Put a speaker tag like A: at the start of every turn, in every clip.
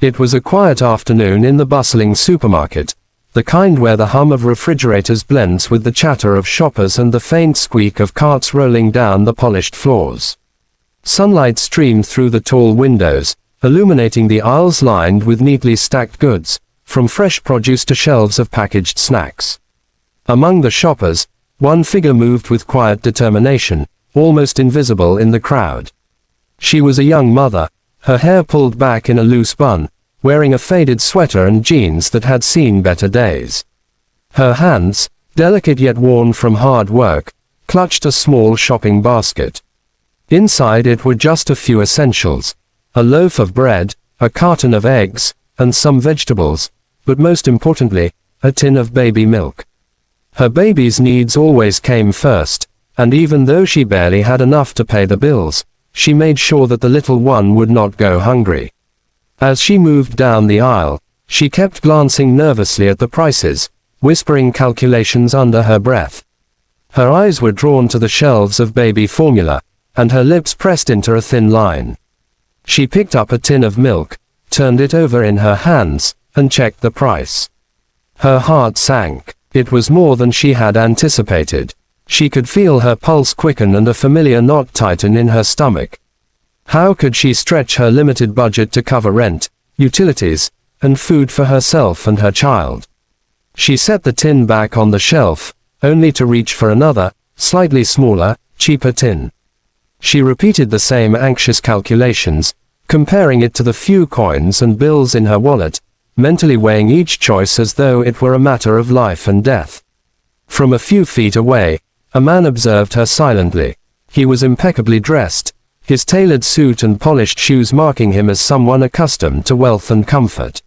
A: It was a quiet afternoon in the bustling supermarket, the kind where the hum of refrigerators blends with the chatter of shoppers and the faint squeak of carts rolling down the polished floors. Sunlight streamed through the tall windows, illuminating the aisles lined with neatly stacked goods, from fresh produce to shelves of packaged snacks. Among the shoppers, one figure moved with quiet determination, almost invisible in the crowd. She was a young mother, her hair pulled back in a loose bun, wearing a faded sweater and jeans that had seen better days. Her hands, delicate yet worn from hard work, clutched a small shopping basket. Inside it were just a few essentials: a loaf of bread, a carton of eggs, and some vegetables, but most importantly, a tin of baby milk. Her baby's needs always came first, and even though she barely had enough to pay the bills, she made sure that the little one would not go hungry. As she moved down the aisle, she kept glancing nervously at the prices, whispering calculations under her breath. Her eyes were drawn to the shelves of baby formula, and her lips pressed into a thin line. She picked up a tin of milk, turned it over in her hands, and checked the price. Her heart sank. It was more than she had anticipated. She could feel her pulse quicken and a familiar knot tighten in her stomach. How could she stretch her limited budget to cover rent, utilities, and food for herself and her child? She set the tin back on the shelf, only to reach for another, slightly smaller, cheaper tin. She repeated the same anxious calculations, comparing it to the few coins and bills in her wallet, mentally weighing each choice as though it were a matter of life and death. From a few feet away, a man observed her silently. He was impeccably dressed, his tailored suit and polished shoes marking him as someone accustomed to wealth and comfort.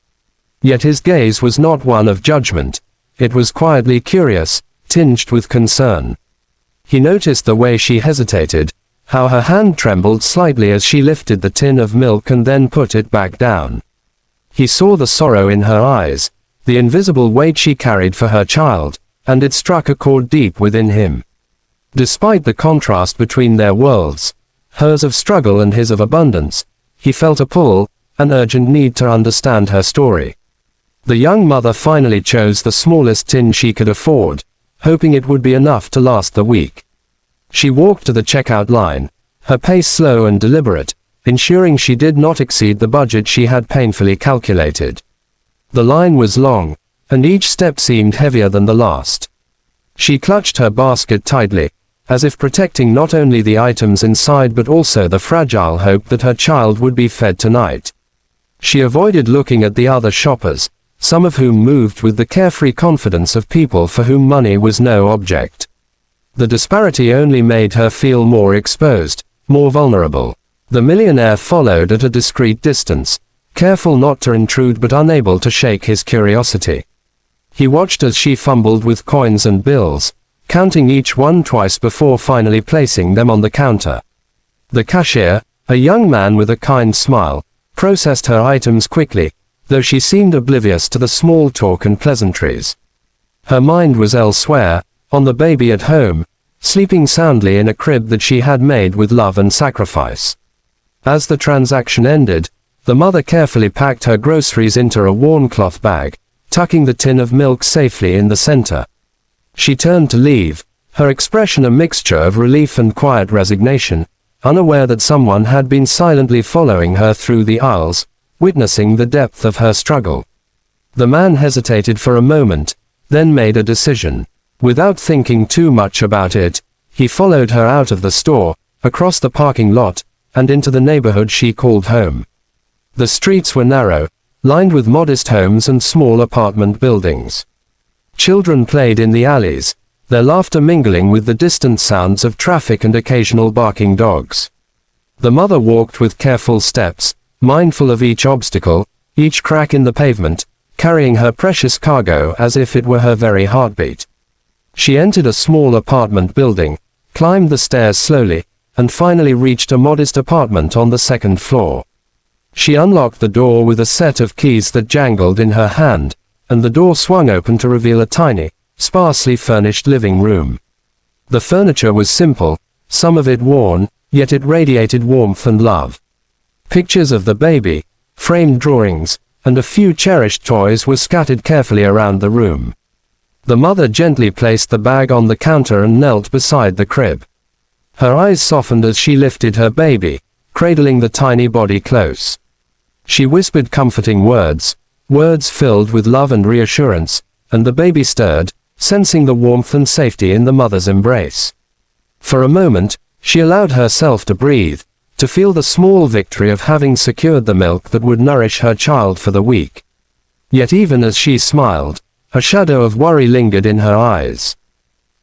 A: Yet his gaze was not one of judgment. It was quietly curious, tinged with concern. He noticed the way she hesitated, how her hand trembled slightly as she lifted the tin of milk and then put it back down. He saw the sorrow in her eyes, the invisible weight she carried for her child, and it struck a chord deep within him. Despite the contrast between their worlds, hers of struggle and his of abundance, he felt a pull, an urgent need to understand her story. The young mother finally chose the smallest tin she could afford, hoping it would be enough to last the week. She walked to the checkout line, her pace slow and deliberate, ensuring she did not exceed the budget she had painfully calculated. The line was long, and each step seemed heavier than the last. She clutched her basket tightly, as if protecting not only the items inside but also the fragile hope that her child would be fed tonight. She avoided looking at the other shoppers, some of whom moved with the carefree confidence of people for whom money was no object. The disparity only made her feel more exposed, more vulnerable. The millionaire followed at a discreet distance, careful not to intrude but unable to shake his curiosity. He watched as she fumbled with coins and bills, counting each one twice before finally placing them on the counter. The cashier, a young man with a kind smile, processed her items quickly, though she seemed oblivious to the small talk and pleasantries. Her mind was elsewhere, on the baby at home, sleeping soundly in a crib that she had made with love and sacrifice. As the transaction ended, the mother carefully packed her groceries into a worn cloth bag, tucking the tin of milk safely in the center. She turned to leave, her expression a mixture of relief and quiet resignation, unaware that someone had been silently following her through the aisles, witnessing the depth of her struggle. The man hesitated for a moment, then made a decision. Without thinking too much about it, he followed her out of the store, across the parking lot, and into the neighborhood she called home. The streets were narrow, lined with modest homes and small apartment buildings. Children played in the alleys, their laughter mingling with the distant sounds of traffic and occasional barking dogs. The mother walked with careful steps, mindful of each obstacle, each crack in the pavement, carrying her precious cargo as if it were her very heartbeat. She entered a small apartment building, climbed the stairs slowly, and finally reached a modest apartment on the second floor. She unlocked the door with a set of keys that jangled in her hand, and the door swung open to reveal a tiny, sparsely furnished living room. The furniture was simple, some of it worn, yet it radiated warmth and love. Pictures of the baby, framed drawings, and a few cherished toys were scattered carefully around the room. The mother gently placed the bag on the counter and knelt beside the crib. Her eyes softened as she lifted her baby, cradling the tiny body close. She whispered comforting words, words filled with love and reassurance, and the baby stirred, sensing the warmth and safety in the mother's embrace. For a moment, she allowed herself to breathe, to feel the small victory of having secured the milk that would nourish her child for the week. Yet even as she smiled, a shadow of worry lingered in her eyes.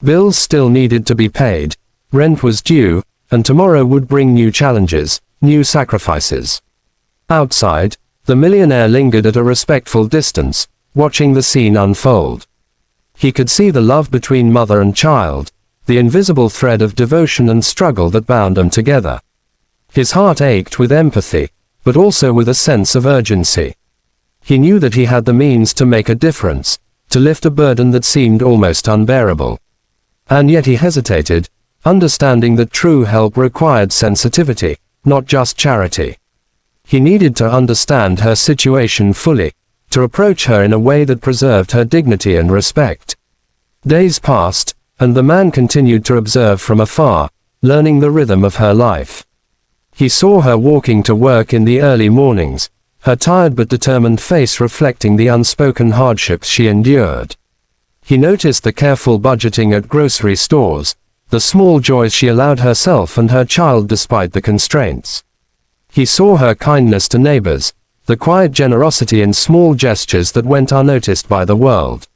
A: Bills still needed to be paid, rent was due, and tomorrow would bring new challenges, new sacrifices. Outside, the millionaire lingered at a respectful distance, watching the scene unfold. He could see the love between mother and child, the invisible thread of devotion and struggle that bound them together. His heart ached with empathy, but also with a sense of urgency. He knew that he had the means to make a difference, to lift a burden that seemed almost unbearable. And yet he hesitated, understanding that true help required sensitivity, not just charity. He needed to understand her situation fully, to approach her in a way that preserved her dignity and respect. Days passed, and the man continued to observe from afar, learning the rhythm of her life. He saw her walking to work in the early mornings, her tired but determined face reflecting the unspoken hardships she endured. He noticed the careful budgeting at grocery stores, the small joys she allowed herself and her child despite the constraints. He saw her kindness to neighbors, the quiet generosity in small gestures that went unnoticed by the world.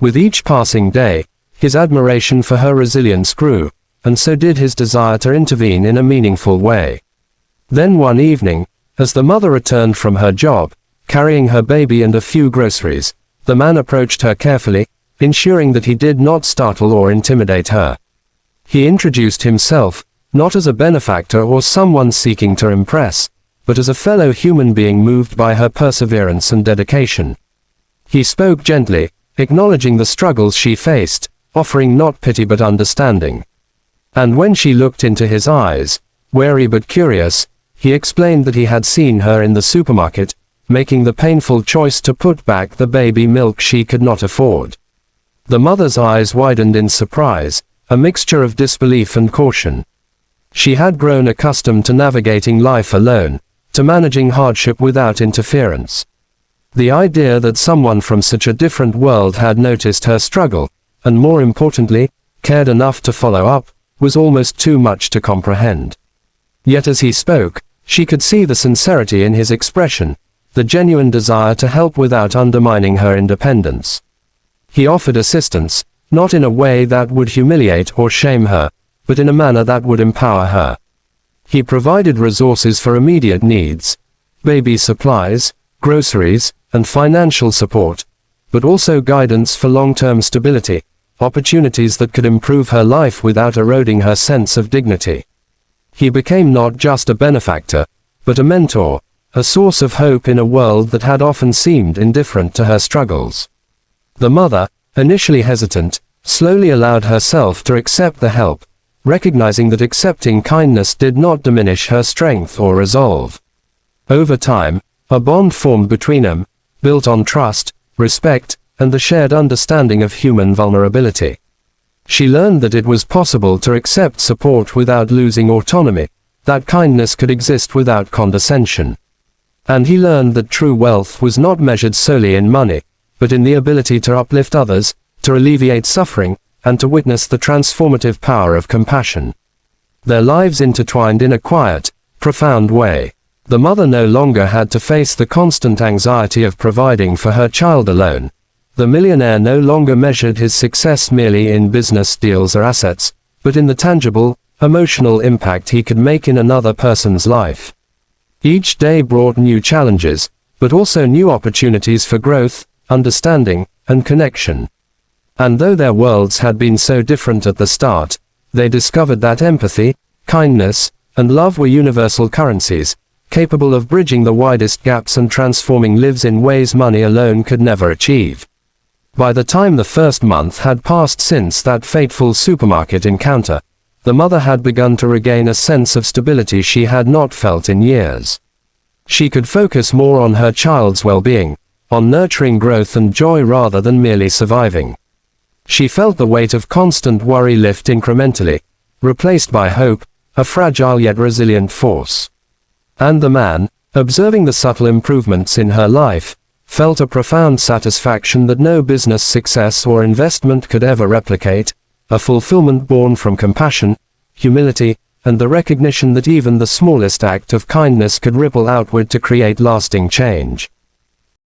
A: With each passing day, his admiration for her resilience grew, and so did his desire to intervene in a meaningful way. Then one evening, as the mother returned from her job, carrying her baby and a few groceries, the man approached her carefully, ensuring that he did not startle or intimidate her. He introduced himself, not as a benefactor or someone seeking to impress, but as a fellow human being moved by her perseverance and dedication. He spoke gently, acknowledging the struggles she faced, offering not pity but understanding. And when she looked into his eyes, wary but curious, he explained that he had seen her in the supermarket, making the painful choice to put back the baby milk she could not afford. The mother's eyes widened in surprise, a mixture of disbelief and caution. She had grown accustomed to navigating life alone, to managing hardship without interference. The idea that someone from such a different world had noticed her struggle, and more importantly, cared enough to follow up, was almost too much to comprehend. Yet as he spoke, she could see the sincerity in his expression, the genuine desire to help without undermining her independence. He offered assistance, not in a way that would humiliate or shame her, but in a manner that would empower her. He provided resources for immediate needs, baby supplies, groceries, and financial support, but also guidance for long-term stability, opportunities that could improve her life without eroding her sense of dignity. He became not just a benefactor, but a mentor, a source of hope in a world that had often seemed indifferent to her struggles. The mother, initially hesitant, slowly allowed herself to accept the help, recognizing that accepting kindness did not diminish her strength or resolve. Over time, a bond formed between them, built on trust, respect, and the shared understanding of human vulnerability. She learned that it was possible to accept support without losing autonomy, that kindness could exist without condescension. And he learned that true wealth was not measured solely in money, but in the ability to uplift others, to alleviate suffering, and to witness the transformative power of compassion. Their lives intertwined in a quiet, profound way. The mother no longer had to face the constant anxiety of providing for her child alone. The millionaire no longer measured his success merely in business deals or assets, but in the tangible, emotional impact he could make in another person's life. Each day brought new challenges, but also new opportunities for growth, understanding, and connection. And though their worlds had been so different at the start, they discovered that empathy, kindness, and love were universal currencies, capable of bridging the widest gaps and transforming lives in ways money alone could never achieve. By the time the first month had passed since that fateful supermarket encounter, the mother had begun to regain a sense of stability she had not felt in years. She could focus more on her child's well-being, on nurturing growth and joy rather than merely surviving. She felt the weight of constant worry lift incrementally, replaced by hope, a fragile yet resilient force. And the man, observing the subtle improvements in her life, felt a profound satisfaction that no business success or investment could ever replicate, a fulfillment born from compassion, humility, and the recognition that even the smallest act of kindness could ripple outward to create lasting change.